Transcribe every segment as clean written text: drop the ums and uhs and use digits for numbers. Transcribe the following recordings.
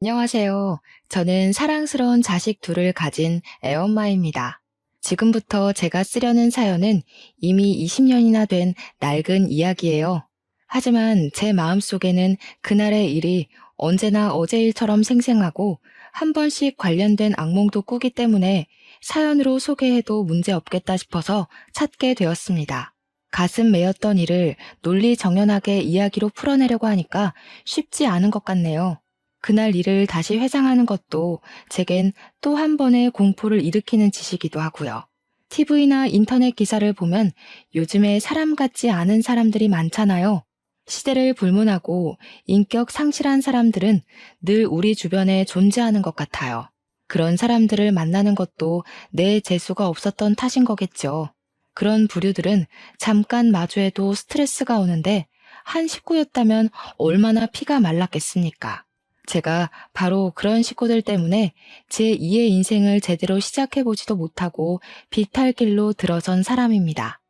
안녕하세요. 저는 사랑스러운 자식 둘을 가진 애엄마입니다. 지금부터 제가 쓰려는 사연은 이미 20년이나 된 낡은 이야기예요. 하지만 제 마음속에는 그날의 일이 언제나 어제 일처럼 생생하고 한 번씩 관련된 악몽도 꾸기 때문에 사연으로 소개해도 문제 없겠다 싶어서 찾게 되었습니다. 가슴 메였던 일을 논리정연하게 이야기로 풀어내려고 하니까 쉽지 않은 것 같네요. 그날 일을 다시 회상하는 것도 제겐 또 한 번의 공포를 일으키는 짓이기도 하고요. TV나 인터넷 기사를 보면 요즘에 사람 같지 않은 사람들이 많잖아요. 시대를 불문하고 인격 상실한 사람들은 늘 우리 주변에 존재하는 것 같아요. 그런 사람들을 만나는 것도 내 재수가 없었던 탓인 거겠죠. 그런 부류들은 잠깐 마주해도 스트레스가 오는데 한 식구였다면 얼마나 피가 말랐겠습니까? 제가 바로 그런 식구들 때문에 제2의 인생을 제대로 시작해보지도 못하고 비탈길로 들어선 사람입니다.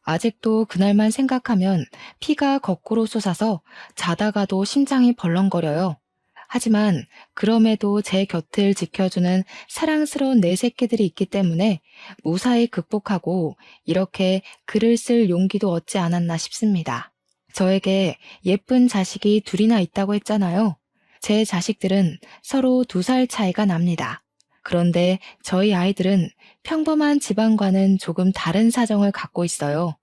아직도 그날만 생각하면 피가 거꾸로 솟아서 자다가도 심장이 벌렁거려요. 하지만 그럼에도 제 곁을 지켜주는 사랑스러운 내 새끼들이 있기 때문에 무사히 극복하고 이렇게 글을 쓸 용기도 얻지 않았나 싶습니다. 저에게 예쁜 자식이 둘이나 있다고 했잖아요. 제 자식들은 서로 2살 차이가 납니다. 그런데 저희 아이들은 평범한 집안과는 조금 다른 사정을 갖고 있어요.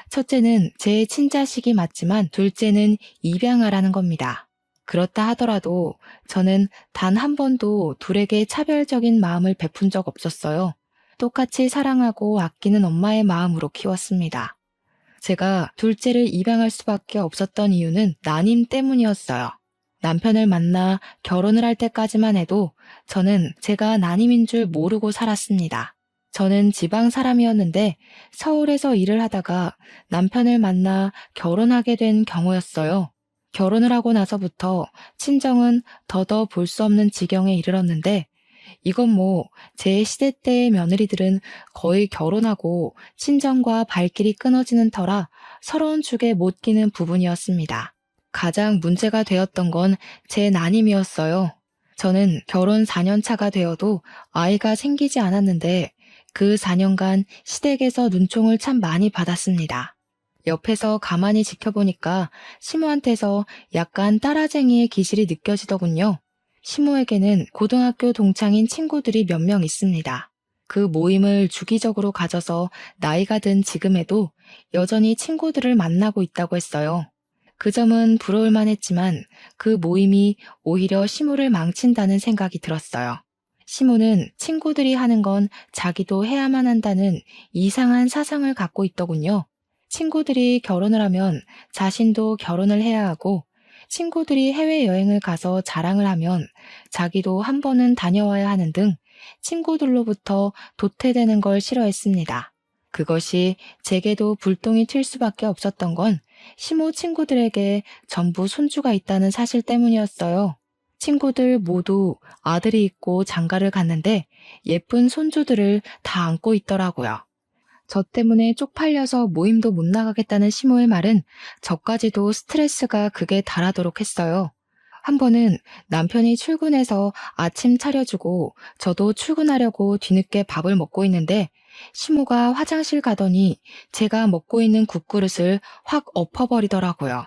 첫째는 제 친자식이 맞지만 둘째는 입양아라는 겁니다. 그렇다 하더라도 저는 단 한 번도 둘에게 차별적인 마음을 베푼 적 없었어요. 똑같이 사랑하고 아끼는 엄마의 마음으로 키웠습니다. 제가 둘째를 입양할 수밖에 없었던 이유는 난임 때문이었어요. 남편을 만나 결혼을 할 때까지만 해도 저는 제가 난임인 줄 모르고 살았습니다. 저는 지방 사람이었는데 서울에서 일을 하다가 남편을 만나 결혼하게 된 경우였어요. 결혼을 하고 나서부터 친정은 더더 볼 수 없는 지경에 이르렀는데 이건 뭐 제 시대 때의 며느리들은 거의 결혼하고 친정과 발길이 끊어지는 터라 서러운 축에 못 끼는 부분이었습니다. 가장 문제가 되었던 건 제 난임이었어요. 저는 결혼 4년 차가 되어도 아이가 생기지 않았는데 그 4년간 시댁에서 눈총을 참 많이 받았습니다. 옆에서 가만히 지켜보니까 시모한테서 약간 따라쟁이의 기질이 느껴지더군요. 시모에게는 고등학교 동창인 친구들이 몇 명 있습니다. 그 모임을 주기적으로 가져서 나이가 든 지금에도 여전히 친구들을 만나고 있다고 했어요. 그 점은 부러울만 했지만 그 모임이 오히려 시모를 망친다는 생각이 들었어요. 시모는 친구들이 하는 건 자기도 해야만 한다는 이상한 사상을 갖고 있더군요. 친구들이 결혼을 하면 자신도 결혼을 해야 하고 친구들이 해외여행을 가서 자랑을 하면 자기도 한 번은 다녀와야 하는 등 친구들로부터 도태되는 걸 싫어했습니다. 그것이 제게도 불똥이 튈 수밖에 없었던 건 시모 친구들에게 전부 손주가 있다는 사실 때문이었어요. 친구들 모두 아들이 있고 장가를 갔는데 예쁜 손주들을 다 안고 있더라고요. 저 때문에 쪽팔려서 모임도 못 나가겠다는 시모의 말은 저까지도 스트레스가 극에 달하도록 했어요. 한 번은 남편이 출근해서 아침 차려주고 저도 출근하려고 뒤늦게 밥을 먹고 있는데 시모가 화장실 가더니 제가 먹고 있는 국그릇을 확 엎어버리더라고요.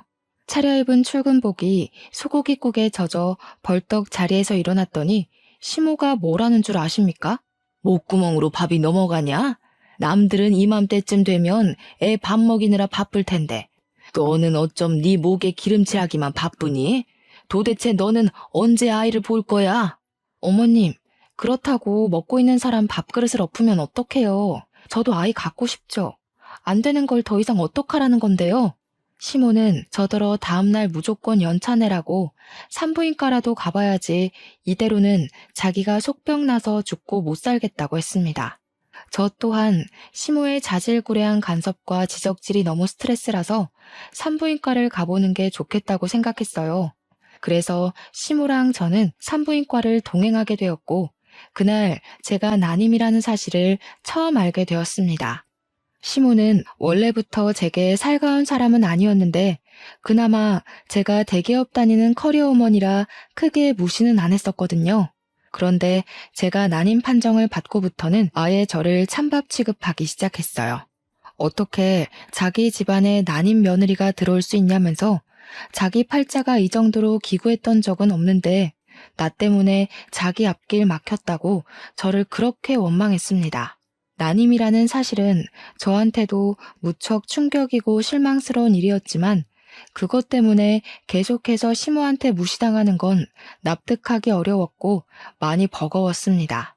차려입은 출근복이 소고기국에 젖어 벌떡 자리에서 일어났더니 시모가 뭐라는 줄 아십니까? 목구멍으로 밥이 넘어가냐? 남들은 이맘때쯤 되면 애 밥 먹이느라 바쁠 텐데 너는 어쩜 네 목에 기름칠하기만 바쁘니? 도대체 너는 언제 아이를 볼 거야? 어머님, 그렇다고 먹고 있는 사람 밥그릇을 엎으면 어떡해요? 저도 아이 갖고 싶죠. 안 되는 걸 더 이상 어떡하라는 건데요? 시모는 저더러 다음날 무조건 연차내라고 산부인과라도 가봐야지 이대로는 자기가 속병 나서 죽고 못 살겠다고 했습니다. 저 또한 시모의 자질구레한 간섭과 지적질이 너무 스트레스라서 산부인과를 가보는 게 좋겠다고 생각했어요. 그래서 시모랑 저는 산부인과를 동행하게 되었고 그날 제가 난임이라는 사실을 처음 알게 되었습니다. 시모는 원래부터 제게 살가운 사람은 아니었는데 그나마 제가 대기업 다니는 커리어우먼이라 크게 무시는 안 했었거든요. 그런데 제가 난임 판정을 받고부터는 아예 저를 찬밥 취급하기 시작했어요. 어떻게 자기 집안에 난임 며느리가 들어올 수 있냐면서 자기 팔자가 이 정도로 기구했던 적은 없는데 나 때문에 자기 앞길 막혔다고 저를 그렇게 원망했습니다. 난임이라는 사실은 저한테도 무척 충격이고 실망스러운 일이었지만 그것 때문에 계속해서 시모한테 무시당하는 건 납득하기 어려웠고 많이 버거웠습니다.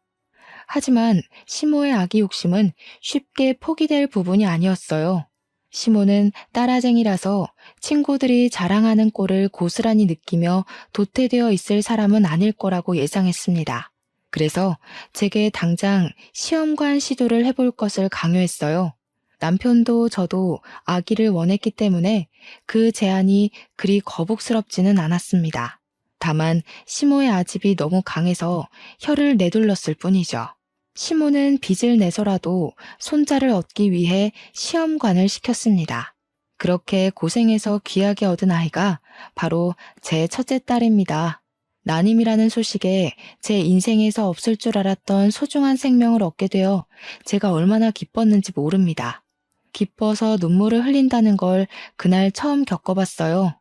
하지만 시모의 아기 욕심은 쉽게 포기될 부분이 아니었어요. 시모는 따라쟁이라서 친구들이 자랑하는 꼴을 고스란히 느끼며 도태되어 있을 사람은 아닐 거라고 예상했습니다. 그래서 제게 당장 시험관 시도를 해볼 것을 강요했어요. 남편도 저도 아기를 원했기 때문에 그 제안이 그리 거북스럽지는 않았습니다. 다만 시모의 아집이 너무 강해서 혀를 내둘렀을 뿐이죠. 시모는 빚을 내서라도 손자를 얻기 위해 시험관을 시켰습니다. 그렇게 고생해서 귀하게 얻은 아이가 바로 제 첫째 딸입니다. 난임이라는 소식에 제 인생에서 없을 줄 알았던 소중한 생명을 얻게 되어 제가 얼마나 기뻤는지 모릅니다. 기뻐서 눈물을 흘린다는 걸 그날 처음 겪어봤어요.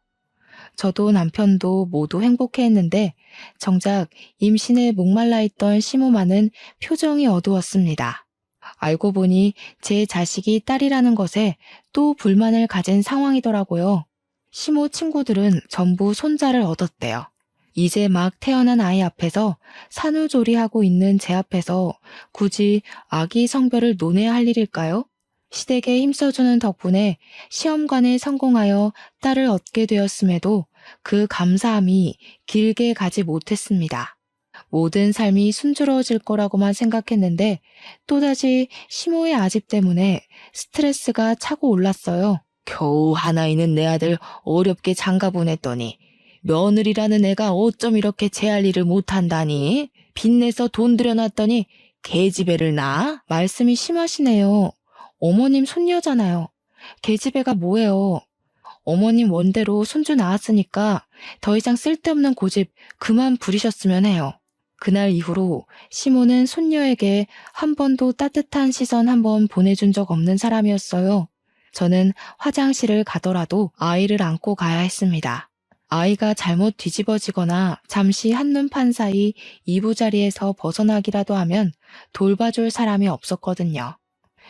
저도 남편도 모두 행복해했는데 정작 임신에 목말라 있던 시모만은 표정이 어두웠습니다. 알고 보니 제 자식이 딸이라는 것에 또 불만을 가진 상황이더라고요. 시모 친구들은 전부 손자를 얻었대요. 이제 막 태어난 아이 앞에서 산후조리하고 있는 제 앞에서 굳이 아기 성별을 논해야 할 일일까요? 시댁에 힘써주는 덕분에 시험관에 성공하여 딸을 얻게 되었음에도 그 감사함이 길게 가지 못했습니다. 모든 삶이 순조로워질 거라고만 생각했는데 또다시 시모의 아집 때문에 스트레스가 차고 올랐어요. 겨우 하나 있는 내 아들 어렵게 장가 보냈더니 며느리라는 애가 어쩜 이렇게 제 할 일을 못한다니? 빚내서 돈 들여놨더니 계집애를 낳아? 말씀이 심하시네요. 어머님 손녀잖아요. 계집애가 뭐예요? 어머님 원대로 손주 낳았으니까 더 이상 쓸데없는 고집 그만 부리셨으면 해요. 그날 이후로 시모는 손녀에게 한 번도 따뜻한 시선 한 번 보내준 적 없는 사람이었어요. 저는 화장실을 가더라도 아이를 안고 가야 했습니다. 아이가 잘못 뒤집어지거나 잠시 한눈 판 사이 이부자리에서 벗어나기라도 하면 돌봐줄 사람이 없었거든요.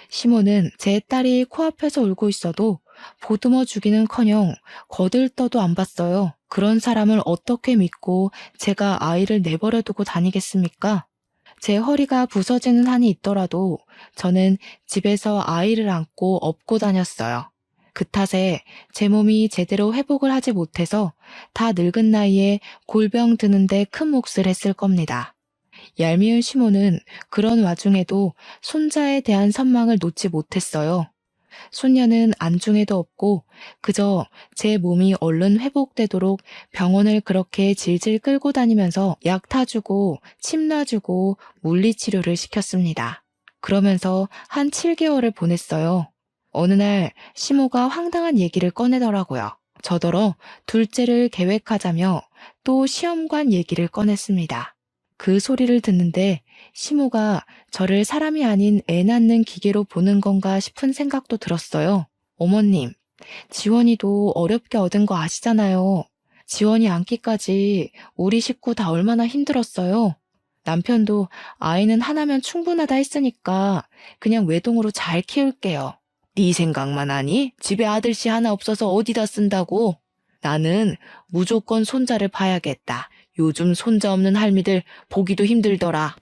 시모는 제 딸이 코앞에서 울고 있어도 보듬어 주기는커녕 거들떠도 안 봤어요. 그런 사람을 어떻게 믿고 제가 아이를 내버려 두고 다니겠습니까? 제 허리가 부서지는 한이 있더라도 저는 집에서 아이를 안고 업고 다녔어요. 그 탓에 제 몸이 제대로 회복을 하지 못해서 다 늙은 나이에 골병 드는데 큰 몫을 했을 겁니다. 얄미운 시모는 그런 와중에도 손자에 대한 선망을 놓지 못했어요. 손녀는 안중에도 없고 그저 제 몸이 얼른 회복되도록 병원을 그렇게 질질 끌고 다니면서 약 타주고 침 놔주고 물리치료를 시켰습니다. 그러면서 한 7개월을 보냈어요. 어느 날 시모가 황당한 얘기를 꺼내더라고요. 저더러 둘째를 계획하자며 또 시험관 얘기를 꺼냈습니다. 그 소리를 듣는데 시모가 저를 사람이 아닌 애 낳는 기계로 보는 건가 싶은 생각도 들었어요. 어머님, 지원이도 어렵게 얻은 거 아시잖아요. 지원이 안기까지 우리 식구 다 얼마나 힘들었어요. 남편도 아이는 하나면 충분하다 했으니까 그냥 외동으로 잘 키울게요. 네 생각만 하니? 집에 아들씨 하나 없어서 어디다 쓴다고? 나는 무조건 손자를 봐야겠다. 요즘 손자 없는 할미들 보기도 힘들더라.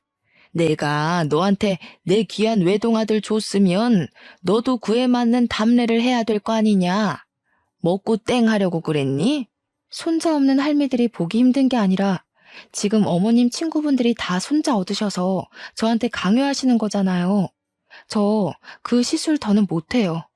내가 너한테 내 귀한 외동아들 줬으면 너도 그에 맞는 답례를 해야 될 거 아니냐? 먹고 땡 하려고 그랬니? 손자 없는 할미들이 보기 힘든 게 아니라 지금 어머님 친구분들이 다 손자 얻으셔서 저한테 강요하시는 거잖아요. 저 그 시술 더는 못해요.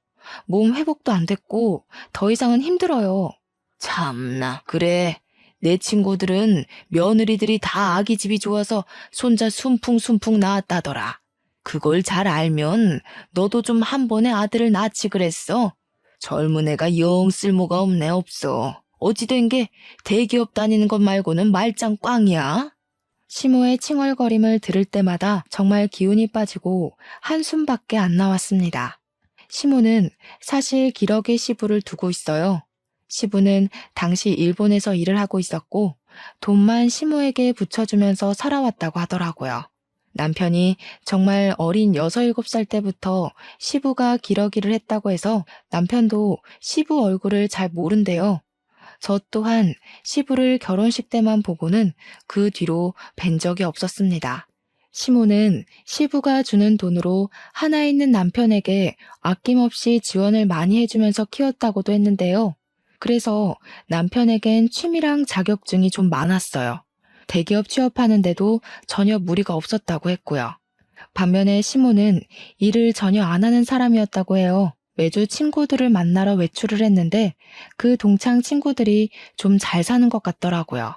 몸 회복도 안 됐고 더 이상은 힘들어요. 참나, 그래. 내 친구들은 며느리들이 다 아기 집이 좋아서 손자 숨풍숨풍 낳았다더라. 그걸 잘 알면 너도 좀 한 번에 아들을 낳지 그랬어. 젊은 애가 영 쓸모가 없네 없어. 어찌 된 게 대기업 다니는 것 말고는 말짱 꽝이야? 시모의 칭얼거림을 들을 때마다 정말 기운이 빠지고 한숨밖에 안 나왔습니다. 시모는 사실 기러기 시부를 두고 있어요. 시부는 당시 일본에서 일을 하고 있었고 돈만 시모에게 붙여주면서 살아왔다고 하더라고요. 남편이 정말 어린 6, 7살 때부터 시부가 기러기를 했다고 해서 남편도 시부 얼굴을 잘 모른대요. 저 또한 시부를 결혼식 때만 보고는 그 뒤로 뵌 적이 없었습니다. 시모는 시부가 주는 돈으로 하나 있는 남편에게 아낌없이 지원을 많이 해주면서 키웠다고도 했는데요. 그래서 남편에겐 취미랑 자격증이 좀 많았어요. 대기업 취업하는데도 전혀 무리가 없었다고 했고요. 반면에 시모는 일을 전혀 안 하는 사람이었다고 해요. 매주 친구들을 만나러 외출을 했는데 그 동창 친구들이 좀 잘 사는 것 같더라고요.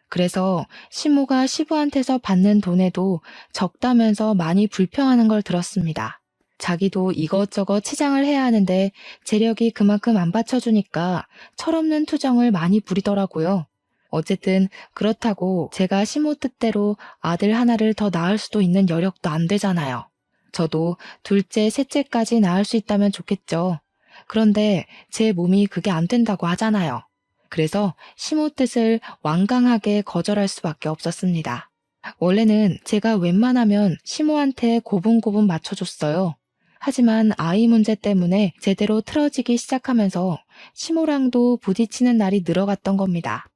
그래서 시모가 시부한테서 받는 돈에도 적다면서 많이 불평하는 걸 들었습니다. 자기도 이것저것 치장을 해야 하는데 재력이 그만큼 안 받쳐주니까 철없는 투정을 많이 부리더라고요. 어쨌든 그렇다고 제가 시모 뜻대로 아들 하나를 더 낳을 수도 있는 여력도 안 되잖아요. 저도 둘째, 셋째까지 낳을 수 있다면 좋겠죠. 그런데 제 몸이 그게 안 된다고 하잖아요. 그래서 시모 뜻을 완강하게 거절할 수밖에 없었습니다. 원래는 제가 웬만하면 시모한테 고분고분 맞춰줬어요. 하지만 아이 문제 때문에 제대로 틀어지기 시작하면서 시모랑도 부딪히는 날이 늘어갔던 겁니다.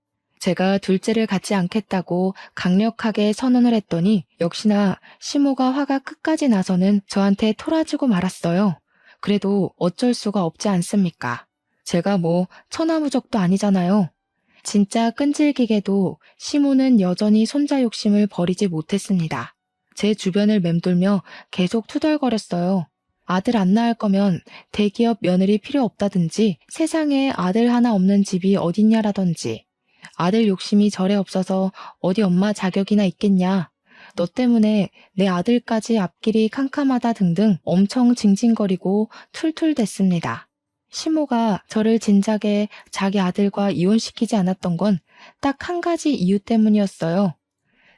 제가 둘째를 갖지 않겠다고 강력하게 선언을 했더니 역시나 시모가 화가 끝까지 나서는 저한테 토라지고 말았어요. 그래도 어쩔 수가 없지 않습니까? 제가 뭐 천하무적도 아니잖아요. 진짜 끈질기게도 시모는 여전히 손자 욕심을 버리지 못했습니다. 제 주변을 맴돌며 계속 투덜거렸어요. 아들 안 낳을 거면 대기업 며느리 필요 없다든지 세상에 아들 하나 없는 집이 어딨냐라든지 아들 욕심이 절에 없어서 어디 엄마 자격이나 있겠냐. 너 때문에 내 아들까지 앞길이 캄캄하다 등등 엄청 징징거리고 툴툴댔습니다. 시모가 저를 진작에 자기 아들과 이혼시키지 않았던 건 딱 한 가지 이유 때문이었어요.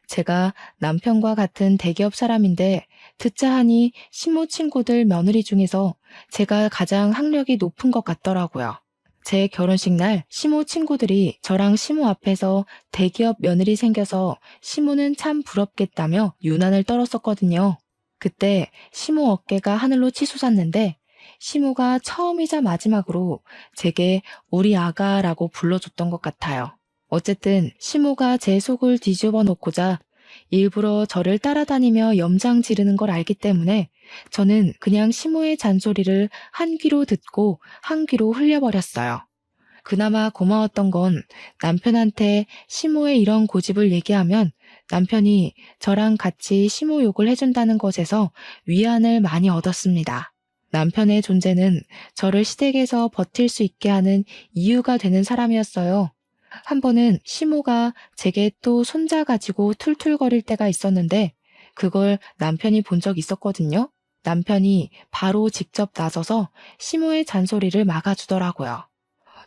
제가 남편과 같은 대기업 사람인데 듣자 하니 시모 친구들 며느리 중에서 제가 가장 학력이 높은 것 같더라고요. 제 결혼식 날 시모 친구들이 저랑 시모 앞에서 대기업 며느리 생겨서 시모는 참 부럽겠다며 유난을 떨었었거든요. 그때 시모 어깨가 하늘로 치솟았는데 시모가 처음이자 마지막으로 제게 우리 아가라고 불러줬던 것 같아요. 어쨌든 시모가 제 속을 뒤집어 놓고자 일부러 저를 따라다니며 염장 지르는 걸 알기 때문에 저는 그냥 시모의 잔소리를 한 귀로 듣고 한 귀로 흘려버렸어요. 그나마 고마웠던 건 남편한테 시모의 이런 고집을 얘기하면 남편이 저랑 같이 시모 욕을 해준다는 것에서 위안을 많이 얻었습니다. 남편의 존재는 저를 시댁에서 버틸 수 있게 하는 이유가 되는 사람이었어요. 한 번은 시모가 제게 또 손자 가지고 툴툴거릴 때가 있었는데 그걸 남편이 본 적 있었거든요. 남편이 바로 직접 나서서 시모의 잔소리를 막아주더라고요.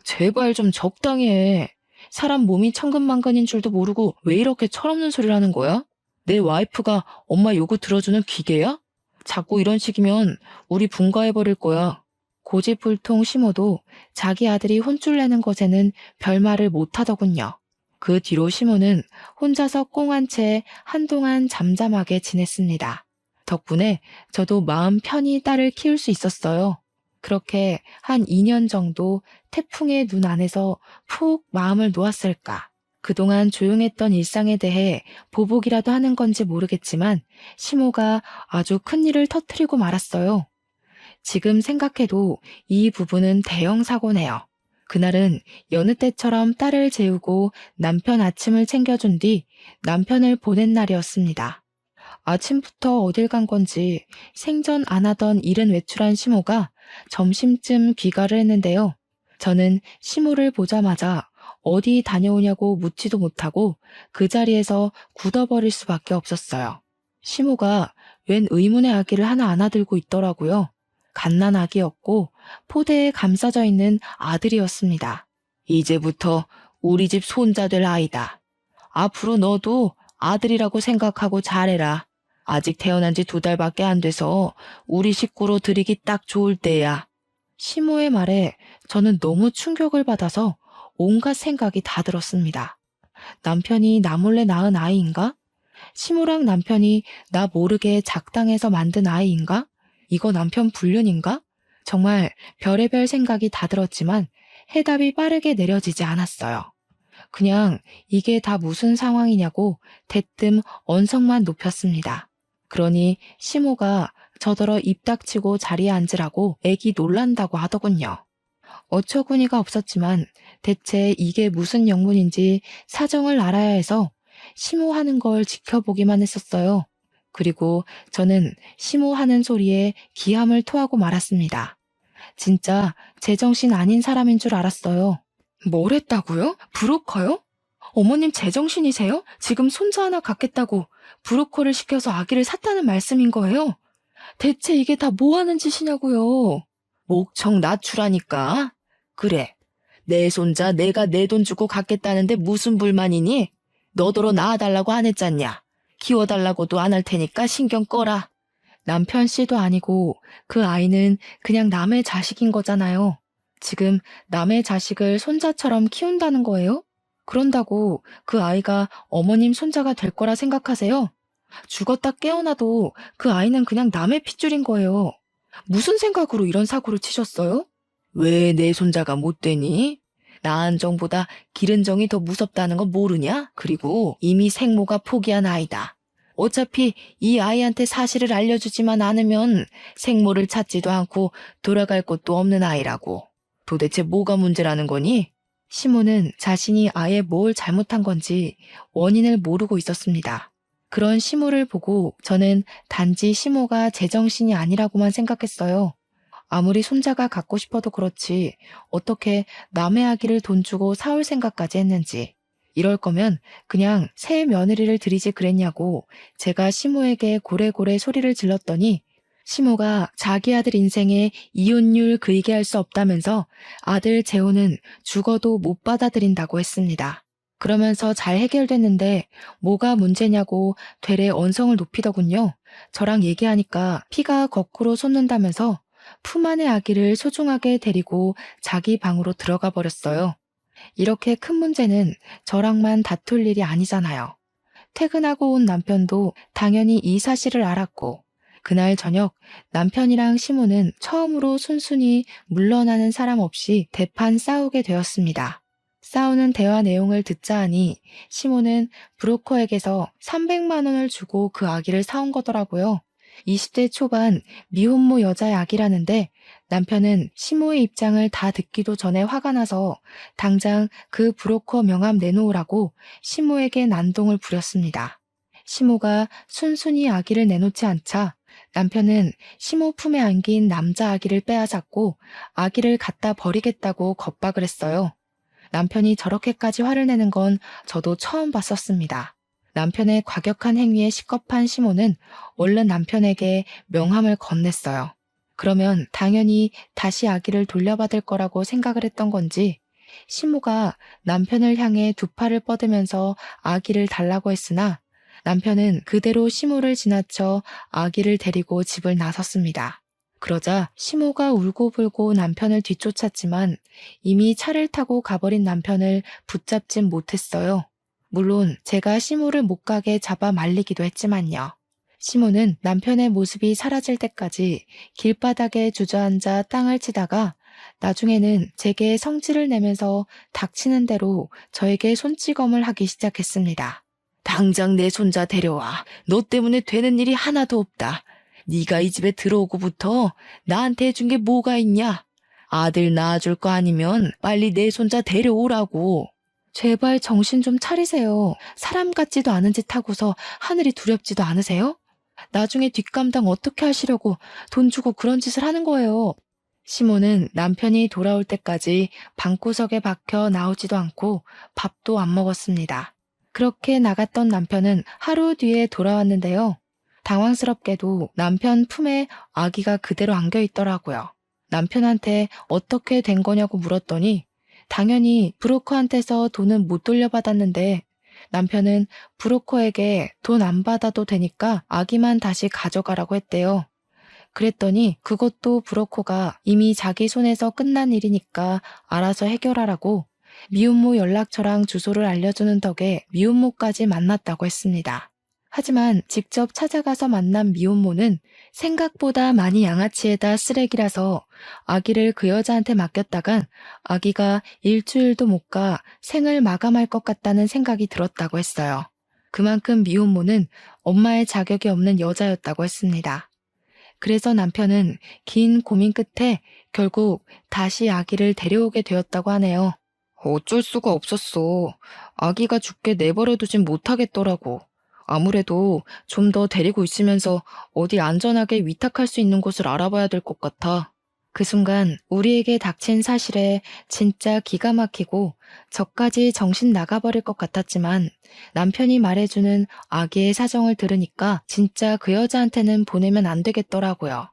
제발 좀 적당히 해. 사람 몸이 천근만근인 줄도 모르고 왜 이렇게 철없는 소리를 하는 거야? 내 와이프가 엄마 요구 들어주는 기계야? 자꾸 이런 식이면 우리 분가해버릴 거야. 고집불통 시모도 자기 아들이 혼쭐 내는 것에는 별말을 못하더군요. 그 뒤로 시모는 혼자서 꽁한 채 한동안 잠잠하게 지냈습니다. 덕분에 저도 마음 편히 딸을 키울 수 있었어요. 그렇게 한 2년 정도 태풍의 눈 안에서 푹 마음을 놓았을까. 그동안 조용했던 일상에 대해 보복이라도 하는 건지 모르겠지만 시모가 아주 큰일을 터뜨리고 말았어요. 지금 생각해도 이 부분은 대형 사고네요. 그날은 여느 때처럼 딸을 재우고 남편 아침을 챙겨준 뒤 남편을 보낸 날이었습니다. 아침부터 어딜 간 건지 생전 안 하던 이른 외출한 시모가 점심쯤 귀가를 했는데요. 저는 시모를 보자마자 어디 다녀오냐고 묻지도 못하고 그 자리에서 굳어버릴 수밖에 없었어요. 시모가 웬 의문의 아기를 하나 안아들고 있더라고요. 갓난아기였고 포대에 감싸져 있는 아들이었습니다. 이제부터 우리 집 손자 될 아이다. 앞으로 너도 아들이라고 생각하고 잘해라. 아직 태어난 지 2달밖에 안 돼서 우리 식구로 들이기 딱 좋을 때야. 시모의 말에 저는 너무 충격을 받아서 온갖 생각이 다 들었습니다. 남편이 나 몰래 낳은 아이인가? 시모랑 남편이 나 모르게 작당해서 만든 아이인가? 이거 남편 불륜인가? 정말 별의별 생각이 다 들었지만 해답이 빠르게 내려지지 않았어요. 그냥 이게 다 무슨 상황이냐고 대뜸 언성만 높였습니다. 그러니 시모가 저더러 입 닥치고 자리에 앉으라고 애기 놀란다고 하더군요. 어처구니가 없었지만 대체 이게 무슨 영문인지 사정을 알아야 해서 시모하는 걸 지켜보기만 했었어요. 그리고 저는 시모하는 소리에 기함을 토하고 말았습니다. 진짜 제정신 아닌 사람인 줄 알았어요. 뭘 했다고요? 브로커요? 어머님 제정신이세요? 지금 손자 하나 갖겠다고 브로커를 시켜서 아기를 샀다는 말씀인 거예요? 대체 이게 다 뭐 하는 짓이냐고요? 목청 낮추라니까. 그래, 내 손자 내가 내 돈 주고 갖겠다는데 무슨 불만이니? 너더러 낳아달라고 안 했잖냐? 키워달라고도 안 할 테니까 신경 꺼라. 남편 씨도 아니고 그 아이는 그냥 남의 자식인 거잖아요. 지금 남의 자식을 손자처럼 키운다는 거예요? 그런다고 그 아이가 어머님 손자가 될 거라 생각하세요? 죽었다 깨어나도 그 아이는 그냥 남의 핏줄인 거예요. 무슨 생각으로 이런 사고를 치셨어요? 왜 내 손자가 못 되니? 낳은 정보다 기른 정이 더 무섭다는 거 모르냐? 그리고 이미 생모가 포기한 아이다. 어차피 이 아이한테 사실을 알려주지만 않으면 생모를 찾지도 않고 돌아갈 곳도 없는 아이라고. 도대체 뭐가 문제라는 거니? 시모는 자신이 아예 뭘 잘못한 건지 원인을 모르고 있었습니다. 그런 시모를 보고 저는 단지 시모가 제정신이 아니라고만 생각했어요. 아무리 손자가 갖고 싶어도 그렇지 어떻게 남의 아기를 돈 주고 사올 생각까지 했는지. 이럴 거면 그냥 새 며느리를 들이지 그랬냐고 제가 시모에게 고래고래 소리를 질렀더니 시모가 자기 아들 인생에 이혼율 그이게 할 수 없다면서 아들 재혼은 죽어도 못 받아들인다고 했습니다. 그러면서 잘 해결됐는데 뭐가 문제냐고 되레 언성을 높이더군요. 저랑 얘기하니까 피가 거꾸로 솟는다면서 품 안의 아기를 소중하게 데리고 자기 방으로 들어가 버렸어요. 이렇게 큰 문제는 저랑만 다툴 일이 아니잖아요. 퇴근하고 온 남편도 당연히 이 사실을 알았고 그날 저녁 남편이랑 시모는 처음으로 순순히 물러나는 사람 없이 대판 싸우게 되었습니다. 싸우는 대화 내용을 듣자 하니 시모는 브로커에게서 300만 원을 주고 그 아기를 사온 거더라고요. 20대 초반 미혼모 여자의 아기라는데 남편은 시모의 입장을 다 듣기도 전에 화가 나서 당장 그 브로커 명함 내놓으라고 시모에게 난동을 부렸습니다. 시모가 순순히 아기를 내놓지 않자 남편은 시모 품에 안긴 남자 아기를 빼앗았고 아기를 갖다 버리겠다고 겁박을 했어요. 남편이 저렇게까지 화를 내는 건 저도 처음 봤었습니다. 남편의 과격한 행위에 식겁한 시모는 얼른 남편에게 명함을 건넸어요. 그러면 당연히 다시 아기를 돌려받을 거라고 생각을 했던 건지 시모가 남편을 향해 두 팔을 뻗으면서 아기를 달라고 했으나 남편은 그대로 시모를 지나쳐 아기를 데리고 집을 나섰습니다. 그러자 시모가 울고불고 남편을 뒤쫓았지만 이미 차를 타고 가버린 남편을 붙잡진 못했어요. 물론 제가 시모를 못 가게 잡아 말리기도 했지만요. 시모는 남편의 모습이 사라질 때까지 길바닥에 주저앉아 땅을 치다가 나중에는 제게 성질을 내면서 닥치는 대로 저에게 손찌검을 하기 시작했습니다. 당장 내 손자 데려와. 너 때문에 되는 일이 하나도 없다. 네가 이 집에 들어오고부터 나한테 해준 게 뭐가 있냐? 아들 낳아줄 거 아니면 빨리 내 손자 데려오라고. 제발 정신 좀 차리세요. 사람 같지도 않은 짓 하고서 하늘이 두렵지도 않으세요? 나중에 뒷감당 어떻게 하시려고 돈 주고 그런 짓을 하는 거예요. 시모는 남편이 돌아올 때까지 방구석에 박혀 나오지도 않고 밥도 안 먹었습니다. 그렇게 나갔던 남편은 하루 뒤에 돌아왔는데요. 당황스럽게도 남편 품에 아기가 그대로 안겨 있더라고요. 남편한테 어떻게 된 거냐고 물었더니 당연히 브로커한테서 돈은 못 돌려받았는데 남편은 브로커에게 돈 안 받아도 되니까 아기만 다시 가져가라고 했대요. 그랬더니 그것도 브로커가 이미 자기 손에서 끝난 일이니까 알아서 해결하라고 미혼모 연락처랑 주소를 알려주는 덕에 미혼모까지 만났다고 했습니다. 하지만 직접 찾아가서 만난 미혼모는 생각보다 많이 양아치에다 쓰레기라서 아기를 그 여자한테 맡겼다간 아기가 일주일도 못 가 생을 마감할 것 같다는 생각이 들었다고 했어요. 그만큼 미혼모는 엄마의 자격이 없는 여자였다고 했습니다. 그래서 남편은 긴 고민 끝에 결국 다시 아기를 데려오게 되었다고 하네요. 어쩔 수가 없었어. 아기가 죽게 내버려두진 못하겠더라고. 아무래도 좀 더 데리고 있으면서 어디 안전하게 위탁할 수 있는 곳을 알아봐야 될 것 같아. 그 순간 우리에게 닥친 사실에 진짜 기가 막히고 저까지 정신 나가버릴 것 같았지만 남편이 말해주는 아기의 사정을 들으니까 진짜 그 여자한테는 보내면 안 되겠더라고요.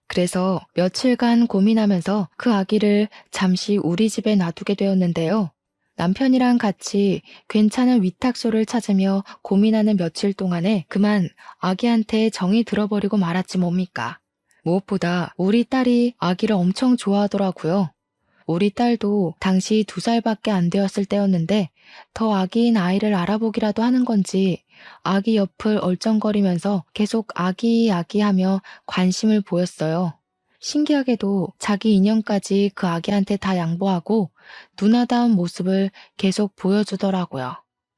그래서 며칠간 고민하면서 그 아기를 잠시 우리 집에 놔두게 되었는데요. 남편이랑 같이 괜찮은 위탁소를 찾으며 고민하는 며칠 동안에 그만 아기한테 정이 들어버리고 말았지 뭡니까. 무엇보다 우리 딸이 아기를 엄청 좋아하더라고요. 우리 딸도 당시 2살밖에 안 되었을 때였는데 더 아기인 아이를 알아보기라도 하는 건지 아기 옆을 얼쩡거리면서 계속 아기 하며 관심을 보였어요. 신기하게도 자기 인형까지 그 아기한테 다 양보하고 누나다운 모습을 계속 보여주더라고요.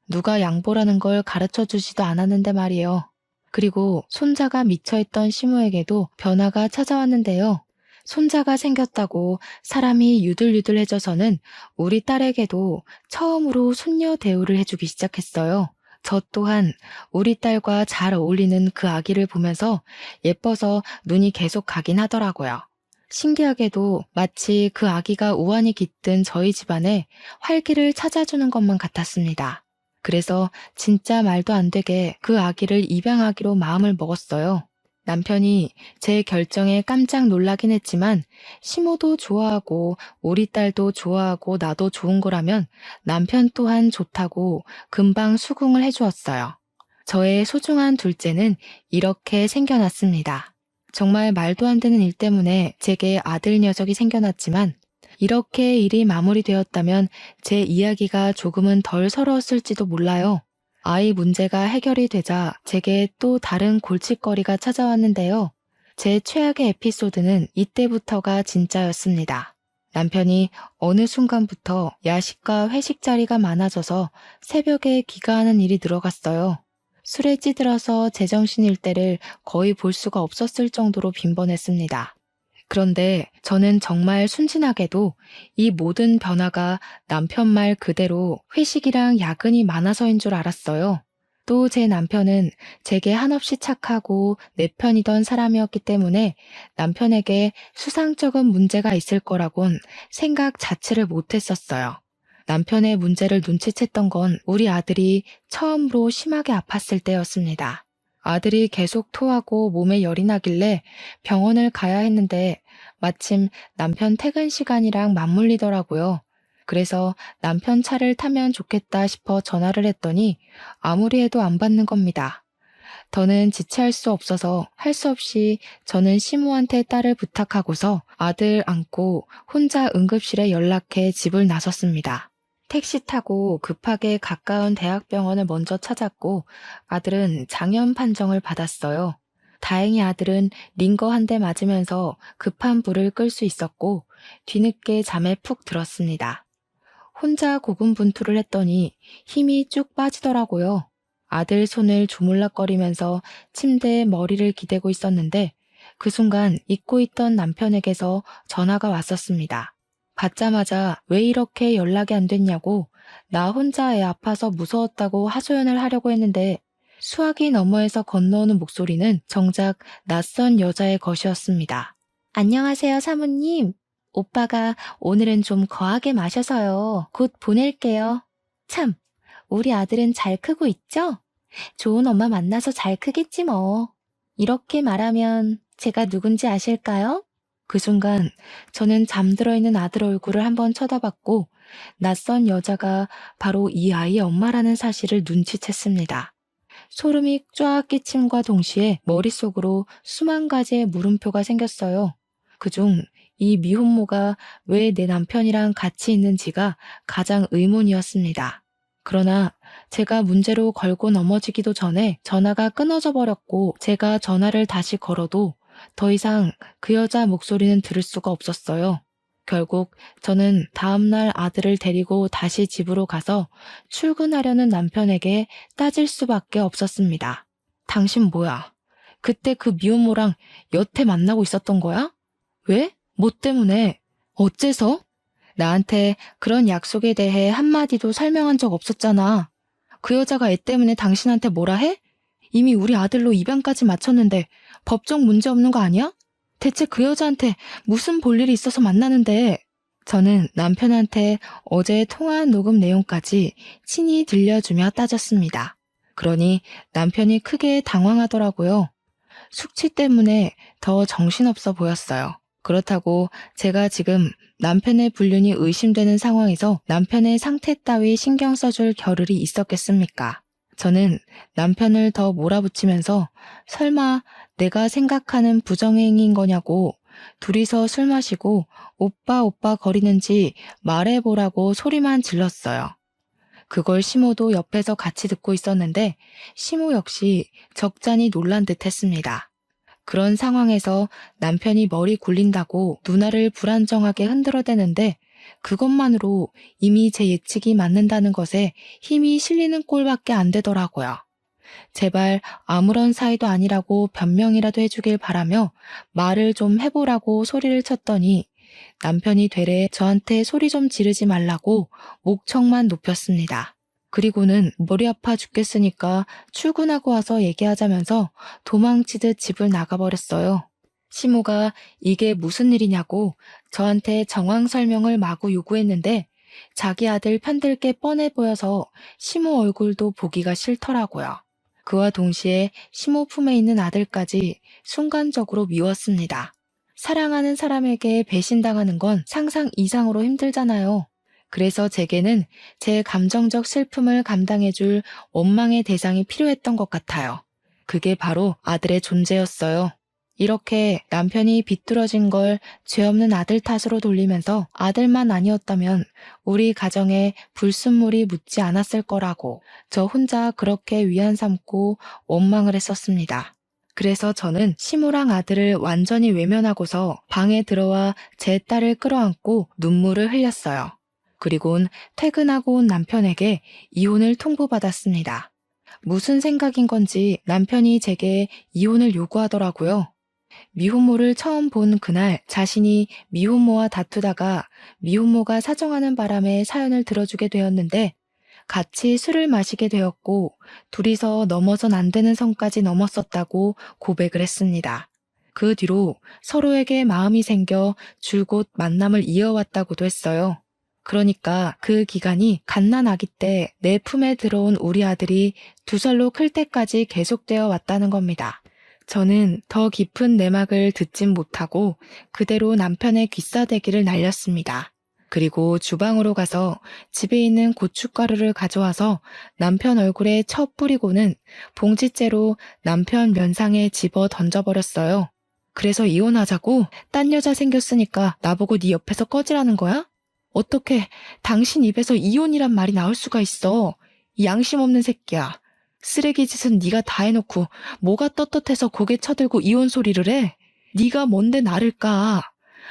누가 양보라는 걸 가르쳐 주지도 않았는데 말이에요. 그리고 손자가 미쳐있던 시모에게도 변화가 찾아왔는데요. 손자가 생겼다고 사람이 유들유들해져서는 우리 딸에게도 처음으로 손녀 대우를 해주기 시작했어요. 저 또한 우리 딸과 잘 어울리는 그 아기를 보면서 예뻐서 눈이 계속 가긴 하더라고요. 신기하게도 마치 그 아기가 우환이 깃든 저희 집안에 활기를 찾아주는 것만 같았습니다. 그래서 진짜 말도 안 되게 그 아기를 입양하기로 마음을 먹었어요. 남편이 제 결정에 깜짝 놀라긴 했지만 시모도 좋아하고 우리 딸도 좋아하고 나도 좋은 거라면 남편 또한 좋다고 금방 수긍을 해주었어요. 저의 소중한 둘째는 이렇게 생겨났습니다. 정말 말도 안 되는 일 때문에 제게 아들 녀석이 생겨났지만 이렇게 일이 마무리되었다면 제 이야기가 조금은 덜 서러웠을지도 몰라요. 아이 문제가 해결이 되자 제게 또 다른 골칫거리가 찾아왔는데요. 제 최악의 에피소드는 이때부터가 진짜였습니다. 남편이 어느 순간부터 야식과 회식 자리가 많아져서 새벽에 귀가하는 일이 늘어갔어요. 술에 찌들어서 제정신일 때를 거의 볼 수가 없었을 정도로 빈번했습니다. 그런데 저는 정말 순진하게도 이 모든 변화가 남편 말 그대로 회식이랑 야근이 많아서인 줄 알았어요. 또 제 남편은 제게 한없이 착하고 내 편이던 사람이었기 때문에 남편에게 수상쩍은 문제가 있을 거라곤 생각 자체를 못했었어요. 남편의 문제를 눈치챘던 건 우리 아들이 처음으로 심하게 아팠을 때였습니다. 아들이 계속 토하고 몸에 열이 나길래 병원을 가야 했는데 마침 남편 퇴근 시간이랑 맞물리더라고요. 그래서 남편 차를 타면 좋겠다 싶어 전화를 했더니 아무리 해도 안 받는 겁니다. 더는 지체할 수 없어서 할 수 없이 저는 시모한테 딸을 부탁하고서 아들 안고 혼자 응급실에 연락해 집을 나섰습니다. 택시 타고 급하게 가까운 대학병원을 먼저 찾았고 아들은 장염 판정을 받았어요. 다행히 아들은 링거 한 대 맞으면서 급한 불을 끌 수 있었고 뒤늦게 잠에 푹 들었습니다. 혼자 고군분투를 했더니 힘이 쭉 빠지더라고요. 아들 손을 조물락거리면서 침대에 머리를 기대고 있었는데 그 순간 잊고 있던 남편에게서 전화가 왔었습니다. 받자마자 왜 이렇게 연락이 안 됐냐고 나 혼자 애 아파서 무서웠다고 하소연을 하려고 했는데 수화기 너머에서 건너오는 목소리는 정작 낯선 여자의 것이었습니다. 안녕하세요, 사모님. 오빠가 오늘은 좀 거하게 마셔서요. 곧 보낼게요. 참, 우리 아들은 잘 크고 있죠? 좋은 엄마 만나서 잘 크겠지 뭐. 이렇게 말하면 제가 누군지 아실까요? 그 순간 저는 잠들어 있는 아들 얼굴을 한번 쳐다봤고 낯선 여자가 바로 이 아이의 엄마라는 사실을 눈치챘습니다. 소름이 쫙 끼침과 동시에 머릿속으로 수만 가지의 물음표가 생겼어요. 그중 이 미혼모가 왜 내 남편이랑 같이 있는지가 가장 의문이었습니다. 그러나 제가 문제로 걸고 넘어지기도 전에 전화가 끊어져 버렸고 제가 전화를 다시 걸어도 더 이상 그 여자 목소리는 들을 수가 없었어요. 결국 저는 다음날 아들을 데리고 다시 집으로 가서 출근하려는 남편에게 따질 수밖에 없었습니다. 당신 뭐야? 그때 그 미혼모랑 여태 만나고 있었던 거야? 왜? 뭐 때문에? 어째서? 나한테 그런 약속에 대해 한마디도 설명한 적 없었잖아. 그 여자가 애 때문에 당신한테 뭐라 해? 이미 우리 아들로 입양까지 마쳤는데 법적 문제 없는 거 아니야? 대체 그 여자한테 무슨 볼일이 있어서 만나는데? 저는 남편한테 어제 통화한 녹음 내용까지 친히 들려주며 따졌습니다. 그러니 남편이 크게 당황하더라고요. 숙취 때문에 더 정신없어 보였어요. 그렇다고 제가 지금 남편의 불륜이 의심되는 상황에서 남편의 상태 따위 신경 써줄 겨를이 있었겠습니까? 저는 남편을 더 몰아붙이면서 설마 내가 생각하는 부정행위인 거냐고 둘이서 술 마시고 오빠 오빠 거리는지 말해보라고 소리만 질렀어요. 그걸 시모도 옆에서 같이 듣고 있었는데 시모 역시 적잖이 놀란 듯 했습니다. 그런 상황에서 남편이 머리 굴린다고 누나를 불안정하게 흔들어대는데 그것만으로 이미 제 예측이 맞는다는 것에 힘이 실리는 꼴밖에 안 되더라고요. 제발 아무런 사이도 아니라고 변명이라도 해주길 바라며 말을 좀 해보라고 소리를 쳤더니 남편이 되레 저한테 소리 좀 지르지 말라고 목청만 높였습니다. 그리고는 머리 아파 죽겠으니까 출근하고 와서 얘기하자면서 도망치듯 집을 나가버렸어요. 시모가 이게 무슨 일이냐고 저한테 정황 설명을 마구 요구했는데 자기 아들 편들 게 뻔해 보여서 시모 얼굴도 보기가 싫더라고요. 그와 동시에 시모 품에 있는 아들까지 순간적으로 미웠습니다. 사랑하는 사람에게 배신당하는 건 상상 이상으로 힘들잖아요. 그래서 제게는 제 감정적 슬픔을 감당해줄 원망의 대상이 필요했던 것 같아요. 그게 바로 아들의 존재였어요. 이렇게 남편이 비뚤어진 걸 죄 없는 아들 탓으로 돌리면서 아들만 아니었다면 우리 가정에 불순물이 묻지 않았을 거라고 저 혼자 그렇게 위안 삼고 원망을 했었습니다. 그래서 저는 시모랑 아들을 완전히 외면하고서 방에 들어와 제 딸을 끌어안고 눈물을 흘렸어요. 그리곤 퇴근하고 온 남편에게 이혼을 통보받았습니다. 무슨 생각인 건지 남편이 제게 이혼을 요구하더라고요. 미혼모를 처음 본 그날 자신이 미혼모와 다투다가 미혼모가 사정하는 바람에 사연을 들어주게 되었는데 같이 술을 마시게 되었고 둘이서 넘어선 안 되는 선까지 넘었었다고 고백을 했습니다. 그 뒤로 서로에게 마음이 생겨 줄곧 만남을 이어왔다고도 했어요. 그러니까 그 기간이 갓난 아기 때 내 품에 들어온 우리 아들이 2살로 클 때까지 계속되어 왔다는 겁니다. 저는 더 깊은 내막을 듣진 못하고 그대로 남편의 귀싸대기를 날렸습니다. 그리고 주방으로 가서 집에 있는 고춧가루를 가져와서 남편 얼굴에 쳐 뿌리고는 봉지째로 남편 면상에 집어 던져버렸어요. 그래서 이혼하자고? 딴 여자 생겼으니까 나보고 네 옆에서 꺼지라는 거야? 어떻게 당신 입에서 이혼이란 말이 나올 수가 있어? 이 양심 없는 새끼야. 쓰레기 짓은 네가 다 해놓고 뭐가 떳떳해서 고개 쳐들고 이혼 소리를 해? 네가 뭔데 나를 까?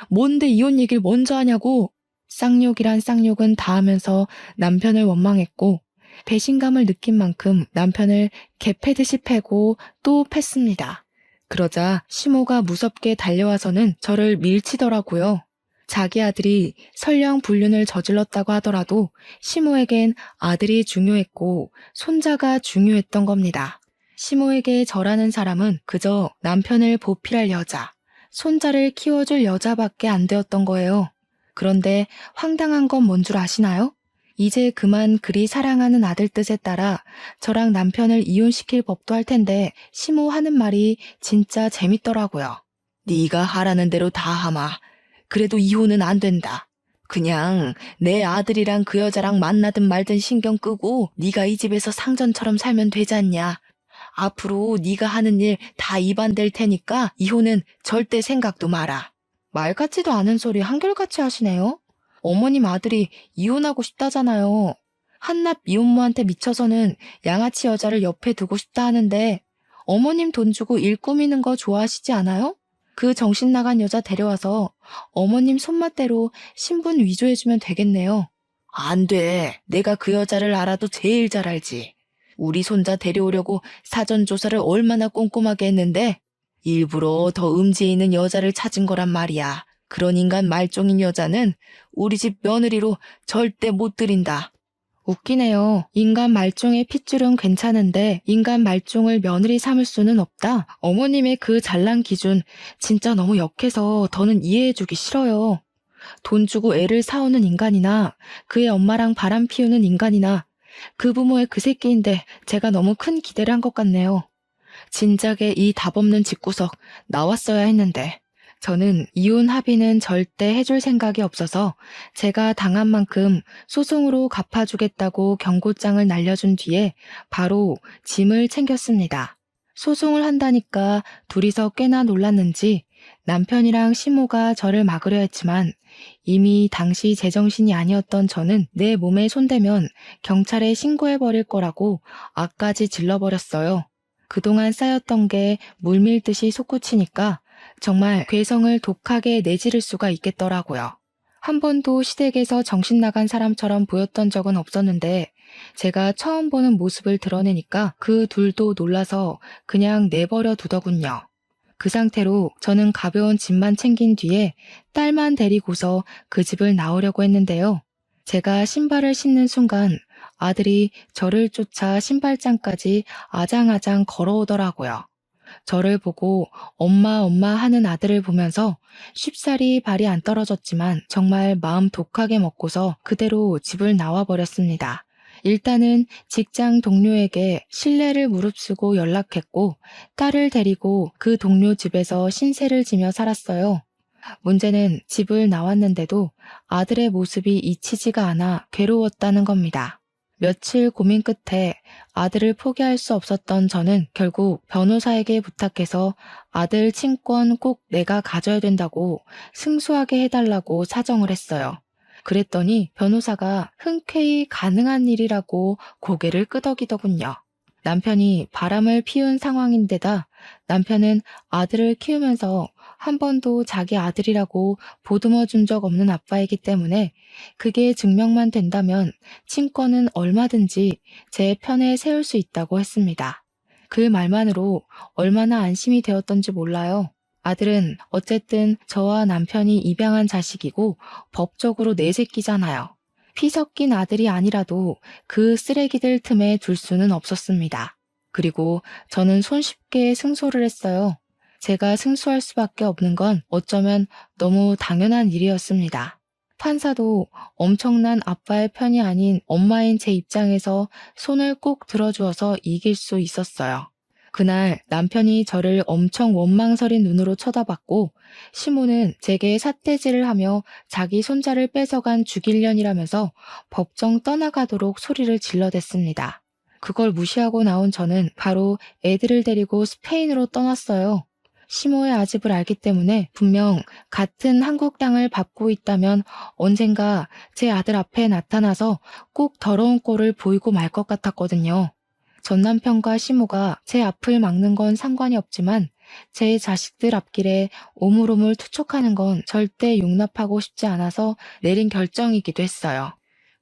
뭔데 이혼 얘기를 먼저 하냐고? 쌍욕이란 쌍욕은 다 하면서 남편을 원망했고 배신감을 느낀 만큼 남편을 개패듯이 패고 또 팼습니다. 그러자 시모가 무섭게 달려와서는 저를 밀치더라고요. 자기 아들이 설령 불륜을 저질렀다고 하더라도 시모에겐 아들이 중요했고 손자가 중요했던 겁니다. 시모에게 저라는 사람은 그저 남편을 보필할 여자, 손자를 키워줄 여자밖에 안 되었던 거예요. 그런데 황당한 건 뭔 줄 아시나요? 이제 그만 그리 사랑하는 아들 뜻에 따라 저랑 남편을 이혼시킬 법도 할 텐데 시모 하는 말이 진짜 재밌더라고요. 네가 하라는 대로 다 하마. 그래도 이혼은 안 된다. 그냥 내 아들이랑 그 여자랑 만나든 말든 신경 끄고 네가 이 집에서 상전처럼 살면 되잖냐. 앞으로 네가 하는 일 다 입안될 테니까 이혼은 절대 생각도 마라. 말 같지도 않은 소리 한결같이 하시네요. 어머님 아들이 이혼하고 싶다잖아요. 한낱 미혼모한테 미쳐서는 양아치 여자를 옆에 두고 싶다 하는데 어머님 돈 주고 일 꾸미는 거 좋아하시지 않아요? 그 정신 나간 여자 데려와서 어머님 손맛대로 신분 위조해주면 되겠네요. 안 돼. 내가 그 여자를 알아도 제일 잘 알지. 우리 손자 데려오려고 사전 조사를 얼마나 꼼꼼하게 했는데 일부러 더 음지에 있는 여자를 찾은 거란 말이야. 그런 인간 말종인 여자는 우리 집 며느리로 절대 못 들인다. 웃기네요. 인간 말종의 핏줄은 괜찮은데 인간 말종을 며느리 삼을 수는 없다. 어머님의 그 잘난 기준 진짜 너무 역해서 더는 이해해주기 싫어요. 돈 주고 애를 사오는 인간이나 그의 엄마랑 바람 피우는 인간이나 그 부모의 그 새끼인데 제가 너무 큰 기대를 한 것 같네요. 진작에 이 답없는 집구석 나왔어야 했는데 저는 이혼 합의는 절대 해줄 생각이 없어서 제가 당한 만큼 소송으로 갚아주겠다고 경고장을 날려준 뒤에 바로 짐을 챙겼습니다. 소송을 한다니까 둘이서 꽤나 놀랐는지 남편이랑 시모가 저를 막으려 했지만 이미 당시 제정신이 아니었던 저는 내 몸에 손대면 경찰에 신고해버릴 거라고 악까지 질러버렸어요. 그동안 쌓였던 게 물밀듯이 솟구치니까 정말 괴성을 독하게 내지를 수가 있겠더라고요. 한 번도 시댁에서 정신 나간 사람처럼 보였던 적은 없었는데 제가 처음 보는 모습을 드러내니까 그 둘도 놀라서 그냥 내버려 두더군요. 그 상태로 저는 가벼운 짐만 챙긴 뒤에 딸만 데리고서 그 집을 나오려고 했는데요. 제가 신발을 신는 순간 아들이 저를 쫓아 신발장까지 아장아장 걸어오더라고요. 저를 보고 엄마 엄마 하는 아들을 보면서 쉽사리 발이 안 떨어졌지만 정말 마음 독하게 먹고서 그대로 집을 나와버렸습니다. 일단은 직장 동료에게 실례를 무릅쓰고 연락했고 딸을 데리고 그 동료 집에서 신세를 지며 살았어요. 문제는 집을 나왔는데도 아들의 모습이 잊히지가 않아 괴로웠다는 겁니다. 며칠 고민 끝에 아들을 포기할 수 없었던 저는 결국 변호사에게 부탁해서 아들 친권 꼭 내가 가져야 된다고 승소하게 해달라고 사정을 했어요. 그랬더니 변호사가 흔쾌히 가능한 일이라고 고개를 끄덕이더군요. 남편이 바람을 피운 상황인데다 남편은 아들을 키우면서 한 번도 자기 아들이라고 보듬어 준 적 없는 아빠이기 때문에 그게 증명만 된다면 친권은 얼마든지 제 편에 세울 수 있다고 했습니다. 그 말만으로 얼마나 안심이 되었던지 몰라요. 아들은 어쨌든 저와 남편이 입양한 자식이고 법적으로 내 새끼잖아요. 피 섞인 아들이 아니라도 그 쓰레기들 틈에 둘 수는 없었습니다. 그리고 저는 손쉽게 승소를 했어요. 제가 승소할 수밖에 없는 건 어쩌면 너무 당연한 일이었습니다. 판사도 엄청난 아빠의 편이 아닌 엄마인 제 입장에서 손을 꼭 들어주어서 이길 수 있었어요. 그날 남편이 저를 엄청 원망스린 눈으로 쳐다봤고 시모는 제게 삿대질을 하며 자기 손자를 뺏어간 죽일년이라면서 법정 떠나가도록 소리를 질러댔습니다. 그걸 무시하고 나온 저는 바로 애들을 데리고 스페인으로 떠났어요. 시모의 아집을 알기 때문에 분명 같은 한국 땅을 밟고 있다면 언젠가 제 아들 앞에 나타나서 꼭 더러운 꼴을 보이고 말 것 같았거든요. 전 남편과 시모가 제 앞을 막는 건 상관이 없지만 제 자식들 앞길에 오물오물 투촉하는 건 절대 용납하고 싶지 않아서 내린 결정이기도 했어요.